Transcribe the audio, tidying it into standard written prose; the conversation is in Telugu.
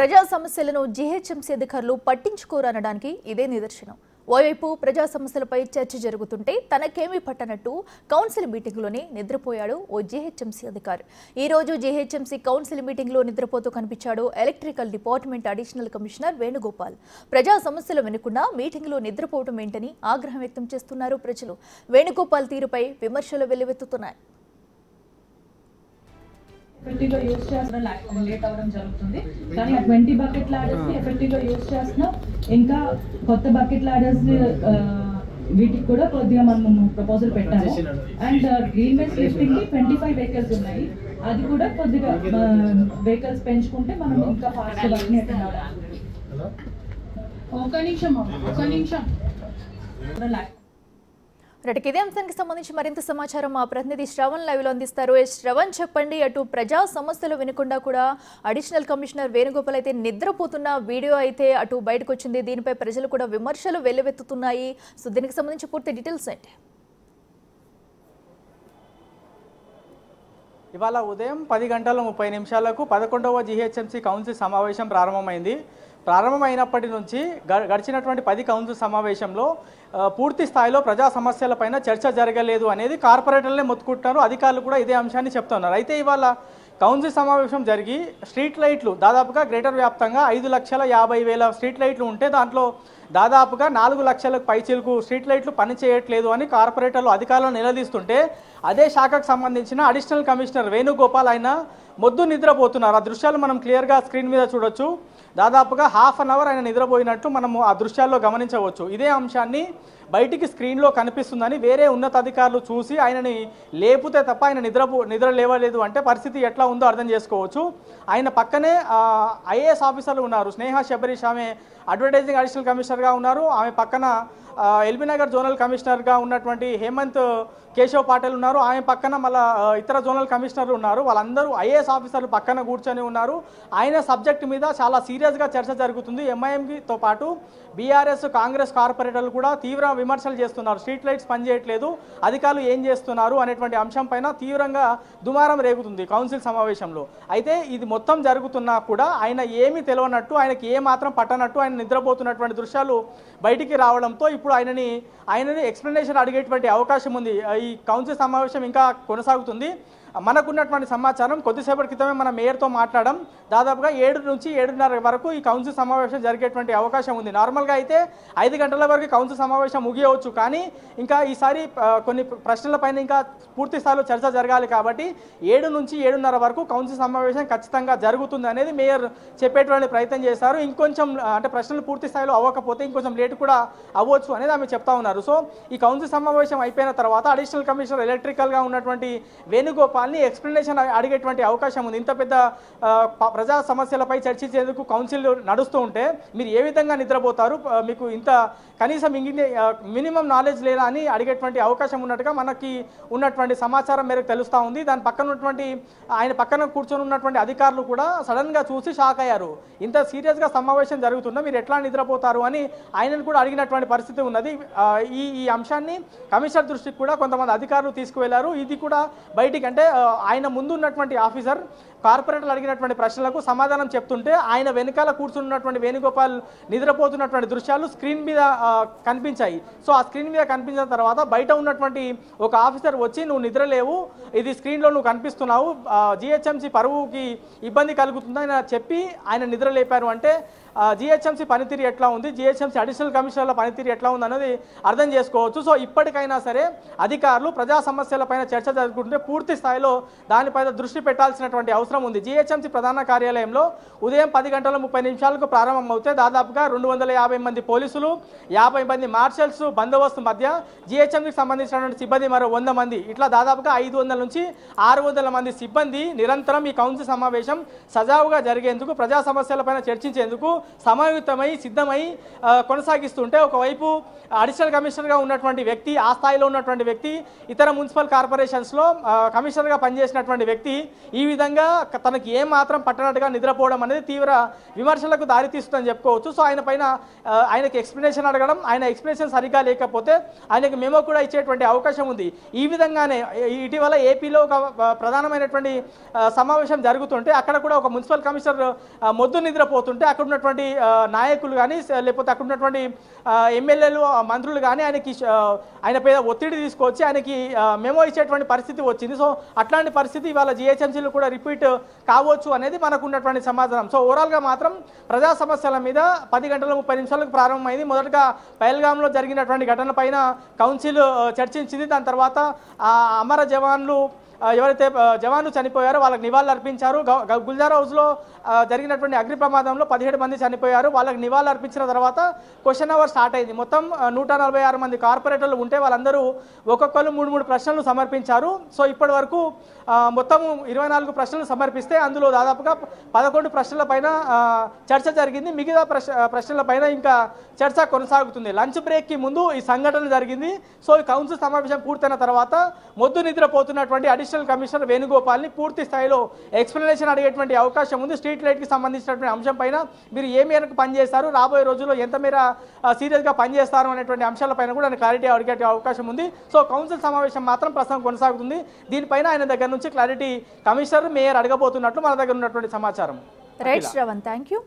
ప్రజా సమస్యలను జీహెచ్ఎంసీ అధికారులు పట్టించుకోరనడానికి ఇదే నిదర్శనం. ఓవైపు ప్రజా సమస్యలపై చర్చ జరుగుతుంటే తనకేమీ పట్టనట్టు కౌన్సిల్ మీటింగ్లోనే నిద్రపోయాడు ఓ జీహెచ్ఎంసీ అధికారి. ఈ రోజు జీహెచ్ఎంసీ కౌన్సిల్ మీటింగ్లో నిద్రపోతూ కనిపించాడు electrical department additional commissioner Venugopal. ప్రజా సమస్యలు వినకుండా మీటింగ్లో నిద్రపోవటం ఏంటని ఆగ్రహం వ్యక్తం చేస్తున్నారు ప్రజలు. వేణుగోపాల్ తీరుపై విమర్శలు వెల్లువెత్తుతున్నాయి. ఎఫెక్టివ్గా యూజ్ చేస్తున్న లేట్ అవ్వడం జరుగుతుంది. కానీ ఆ 20 బకెట్ లాడర్స్ ఎఫెక్టివ్గా యూజ్ చేస్తున్నాం. ఇంకా కొత్త బకెట్ లాడర్స్ వీటికి కూడా కొద్దిగా మనం ప్రపోజల్ పెట్టాము. అండ్ గ్రీన్ వేస్ట్ లిఫ్టింగ్ కి 25 వెహికల్స్ ఉన్నాయి. అది కూడా కొద్దిగా వెహికల్స్ పెంచుకుంటే మనం ఇంకా ఫాస్ట్ వర్క్ ఒక నిమిషం రైట్, ఇదే అంశానికి సంబంధించి మరింత సమాచారం మా ప్రతినిధి శ్రవణ్ లైవ్ లో అందిస్తారు. శ్రవణ్, చెప్పండి, అటు ప్రజా సమస్యలు వినకుండా కూడా అడిషనల్ కమిషనర్ వేణుగోపాల్ అయితే నిద్రపోతున్న వీడియో అయితే అటు బయటకు వచ్చింది. దీనిపై ప్రజలు కూడా విమర్శలు వెల్లువెత్తుతున్నాయి. సో దీనికి సంబంధించి పూర్తి డీటెయిల్స్ ఏంటి? ఇవాళ ఉదయం 10:30 11వ జీహెచ్ఎంసీ కౌన్సిల్ సమావేశం ప్రారంభమైనప్పటి నుంచి గడిచినటువంటి 10 కౌన్సిల్ సమావేశంలో పూర్తి స్థాయిలో ప్రజా సమస్యలపైన చర్చ జరగలేదు అనేది కార్పొరేటర్లే మొత్తుకుంటున్నారు. అధికారులు కూడా ఇదే అంశాన్ని చెప్తున్నారు. అయితే ఇవాళ కౌన్సిల్ సమావేశం జరిగి స్ట్రీట్ లైట్లు దాదాపుగా గ్రేటర్ వ్యాప్తంగా 5,50,000 స్ట్రీట్ లైట్లు ఉంటే దాంట్లో దాదాపుగా 4 లక్షలకు పైచిలకు స్ట్రీట్ లైట్లు పనిచేయట్లేదు అని కార్పొరేటర్లు అధికారులను నిలదీస్తుంటే అదే శాఖకు సంబంధించిన అడిషనల్ కమిషనర్ వేణుగోపాల్ ఆయన మొద్దు నిద్రపోతున్నారు. ఆ దృశ్యాలు మనం క్లియర్గా స్క్రీన్ మీద చూడొచ్చు. దాదాపుగా హాఫ్ అన్ అవర్ ఆయన నిద్రపోయినట్టు మనము ఆ దృశ్యాల్లో గమనించవచ్చు. ఇదే అంశాన్ని బయటికి స్క్రీన్లో కనిపిస్తుందని వేరే ఉన్నతాధికారులు చూసి ఆయనని లేపితే తప్ప ఆయన నిద్ర లేవలేదు అంటే పరిస్థితి ఎట్లా ఉందో అర్థం చేసుకోవచ్చు. ఆయన పక్కనే ఐఏఎస్ ఆఫీసర్లు ఉన్నారు. స్నేహ శబరీష్, ఆమె అడ్వర్టైజింగ్ అడిషనల్ కమిషనర్గా ఉన్నారు. ఆమె పక్కన ఎల్బీ నగర్ జోనల్ కమిషనర్గా ఉన్నటువంటి హేమంత్ కేశవ్ పాటిల్ ఉన్నారు. ఆమె పక్కన మళ్ళీ ఇతర జోనల్ కమిషనర్లు ఉన్నారు. వాళ్ళందరూ ఐఏఎస్ ఆఫీసర్లు పక్కన కూర్చొని ఉన్నారు. ఆయన సబ్జెక్ట్ మీద చాలా సీరియస్గా చర్చ జరుగుతుంది. ఎంఐఎంతో పాటు బీఆర్ఎస్ కాంగ్రెస్ కార్పొరేటర్లు కూడా తీవ్ర విమర్శలు చేస్తున్నారు. స్ట్రీట్ లైట్స్ పనిచేయట్లేదు, అధికారులు ఏం చేస్తున్నారు అనేటువంటి అంశం పైన తీవ్రంగా దుమారం రేగుతుంది కౌన్సిల్ సమావేశంలో. అయితే ఇది మొత్తం జరుగుతున్నా కూడా ఆయన ఏమీ తెలియనట్టు, ఆయనకి ఏ మాత్రం పట్టనట్టు ఆయన నిద్రపోతున్నటువంటి దృశ్యాలు బయటికి రావడంతో ఇప్పుడు ఆయనని ఎక్స్ప్లెనేషన్ అడిగేటువంటి అవకాశం ఉంది. ఈ కౌన్సిల్ సమావేశం ఇంకా కొనసాగుతుంది. మనకున్నటువంటి సమాచారం కొద్దిసేపటి క్రితమే మన మేయర్తో మాట్లాడడం, దాదాపుగా 7 నుంచి 7:30 వరకు ఈ కౌన్సిల్ సమావేశం జరిగేటువంటి అవకాశం ఉంది. నార్మల్గా అయితే 5 గంటల వరకు కౌన్సిల్ సమావేశం ముగియవచ్చు. కానీ ఇంకా ఈసారి కొన్ని ప్రశ్నలపైన ఇంకా పూర్తి స్థాయిలో చర్చ జరగాలి కాబట్టి 7 నుంచి 7:30 వరకు కౌన్సిల్ సమావేశం ఖచ్చితంగా జరుగుతుంది అనేది మేయర్ చెప్పేటువంటి ప్రయత్నం చేశారు. ఇంకొంచెం అంటే ప్రశ్నలు పూర్తి స్థాయిలో అవ్వకపోతే ఇంకొంచెం లేటు కూడా అవ్వచ్చు అనేది ఆమె చెప్తా ఉన్నారు. సో ఈ కౌన్సిల్ సమావేశం అయిపోయిన తర్వాత అడిషనల్ కమిషనర్ ఎలక్ట్రికల్గా ఉన్నటువంటి వేణుగోపాల్ ఎక్స్ప్లెనేషన్ అడిగేటువంటి అవకాశం ఉంది. ఇంత పెద్ద ప్రజా సమస్యలపై చర్చించేందుకు కౌన్సిల్ నడుస్తూ ఉంటే మీరు ఏ విధంగా నిద్రపోతారు, మీకు ఇంత కనీసం మినిమం నాలెడ్జ్ లేదా అని అడిగేటువంటి అవకాశం ఉన్నట్టుగా మనకి ఉన్నటువంటి సమాచారం మేరకు తెలుస్తూ ఉంది. దాని పక్కన ఉన్నటువంటి ఆయన పక్కన కూర్చొని ఉన్నటువంటి అధికారులు కూడా సడన్గా చూసి షాక్ అయ్యారు. ఇంత సీరియస్గా సమావేశం జరుగుతుందా, మీరు ఎట్లా నిద్రపోతారు అని ఆయనను కూడా అడిగినటువంటి పరిస్థితి ఉన్నది. ఈ అంశాన్ని కమిషనర్ దృష్టికి కూడా కొంతమంది అధికారులు తీసుకువెళ్లారు. ఇది కూడా బయటికి అంటే ఆయన ముందు ఉన్నటువంటి ఆఫీసర్ కార్పొరేటర్లు అడిగినటువంటి ప్రశ్నలకు సమాధానం చెప్తుంటే ఆయన వెనకాల కూర్చున్నటువంటి వేణుగోపాల్ నిద్రపోతున్నటువంటి దృశ్యాలు స్క్రీన్ మీద కనిపించాయి. సో ఆ స్క్రీన్ మీద కనిపించిన తర్వాత బయట ఉన్నటువంటి ఒక ఆఫీసర్ వచ్చి నువ్వు నిద్రలేవు, ఇది స్క్రీన్లో నువ్వు కనిపిస్తున్నావు, జీహెచ్ఎంసీ పరువుకి ఇబ్బంది కలుగుతుందని చెప్పి ఆయన నిద్ర లేపారు. అంటే జీహెచ్ఎంసీ పనితీరు ఎట్లా ఉంది, జీహెచ్ఎంసీ అడిషనల్ కమిషనర్ల పనితీరు ఎట్లా ఉంది అనేది అర్థం చేసుకోవచ్చు. సో ఇప్పటికైనా సరే అధికారులు ప్రజా సమస్యలపైన చర్చ జరుగుతుంటే పూర్తి స్థాయిలో దానిపైన దృష్టి పెట్టాల్సినటువంటి అవసరం ఉంది. జీహెచ్ఎంసీ ప్రధాన కార్యాలయంలో ఉదయం 10:30 ప్రారంభమవుతే దాదాపుగా 250 మంది పోలీసులు, 50 మంది మార్షల్స్ బందోబస్తు మధ్య జీహెచ్ఎంసీకి సంబంధించినటువంటి సిబ్బంది మరో 100 మంది, ఇట్లా దాదాపుగా 500 నుంచి 600 మంది సిబ్బంది నిరంతరం ఈ కౌన్సిల్ సమావేశం సజావుగా జరిగేందుకు, ప్రజా సమస్యలపైన చర్చించేందుకు సమాయుక్తమై సిద్ధమై కొనసాగిస్తుంటే ఒకవైపు అడిషనల్ కమిషనర్గా ఉన్నటువంటి వ్యక్తి, ఆ స్థాయిలో ఉన్నటువంటి వ్యక్తి, ఇతర మున్సిపల్ కార్పొరేషన్స్లో కమిషనర్గా పనిచేసినటువంటి వ్యక్తి ఈ విధంగా తనకి ఏం మాత్రం పట్టనట్టుగా నిద్రపోవడం అనేది తీవ్ర విమర్శలకు దారితీస్తుందని చెప్పుకోవచ్చు. సో ఆయనకి ఎక్స్ప్లెనేషన్ అడగడం, ఆయన ఎక్స్ప్లెనేషన్ సరిగ్గా లేకపోతే ఆయనకి మెమో కూడా ఇచ్చేటువంటి అవకాశం ఉంది. ఈ విధంగానే ఇటీవల ఏపీలో ఒక ప్రధానమైనటువంటి సమావేశం జరుగుతుంటే అక్కడ కూడా ఒక మున్సిపల్ కమిషనర్ మొద్దు నిద్రపోతుంటే అక్కడ ఉన్నటువంటి నాయకులు కానీ లేకపోతే అక్కడ ఉన్నటువంటి ఎమ్మెల్యేలు మంత్రులు కానీ ఆయన పైన ఒత్తిడి తీసుకొచ్చి ఆయనకి మెమో ఇచ్చేటువంటి పరిస్థితి వచ్చింది. సో అట్లాంటి పరిస్థితి ఇవాళ జిహెచ్ఎంసీలో కూడా రిపీట్ కావచ్చు అనేది మనకు ఉన్నటువంటి సమాధానం. సో ఓవరాల్గా మాత్రం ప్రజా సమస్యల మీద 10:30 ప్రారంభమైంది. మొదటగా పహల్గామ్లో జరిగినటువంటి ఘటన పైన కౌన్సిల్ చర్చించింది. దాని తర్వాత అమర జవాన్లు ఎవరైతే జవాన్లు చనిపోయారో వాళ్ళకి నివాళులు అర్పించారు. గుల్జార్ హౌస్లో జరిగినటువంటి అగ్ని ప్రమాదంలో 17 మంది చనిపోయారు. వాళ్ళకి నివాళులు అర్పించిన తర్వాత క్వశ్చన్ అవర్ స్టార్ట్ అయింది. మొత్తం 146 మంది కార్పొరేటర్లు ఉంటే వాళ్ళందరూ ఒక్కొక్కరు 3 ప్రశ్నలు సమర్పించారు. సో ఇప్పటి వరకు మొత్తం 24 ప్రశ్నలు సమర్పిస్తే అందులో దాదాపుగా 11 ప్రశ్నల పైన చర్చ జరిగింది. మిగతా ప్రశ్నల పైన ఇంకా చర్చ కొనసాగుతుంది. లంచ్ బ్రేక్కి ముందు ఈ సంఘటన జరిగింది. సో ఈ కౌన్సిల్ సమావేశం పూర్తయిన తర్వాత మొద్దు నిద్రపోతున్నటువంటి అడిషనల్ కమిషనర్ వేణుగోపాల్ని పూర్తి స్థాయిలో ఎక్స్ప్లెనేషన్ అడిగేటువంటి అవకాశం ఉంది. స్ట్రీట్ లైట్కి సంబంధించినటువంటి అంశం పైన మీరు ఏ మేరకు పనిచేస్తారు, రాబోయే రోజుల్లో ఎంత మేర సీరియస్గా పనిచేస్తారు అనేటువంటి అంశాలపైన కూడా ఆయన క్లారిటీ అడిగే అవకాశం ఉంది. సో కౌన్సిల్ సమావేశం మాత్రం ప్రస్తుతం కొనసాగుతుంది. దీనిపైన ఆయన దగ్గర నుంచి క్లారిటీ కమిషనర్ మేయర్ అడగబోతున్నట్లు మన దగ్గర ఉన్నటువంటి సమాచారం. Right Shravan, thank you.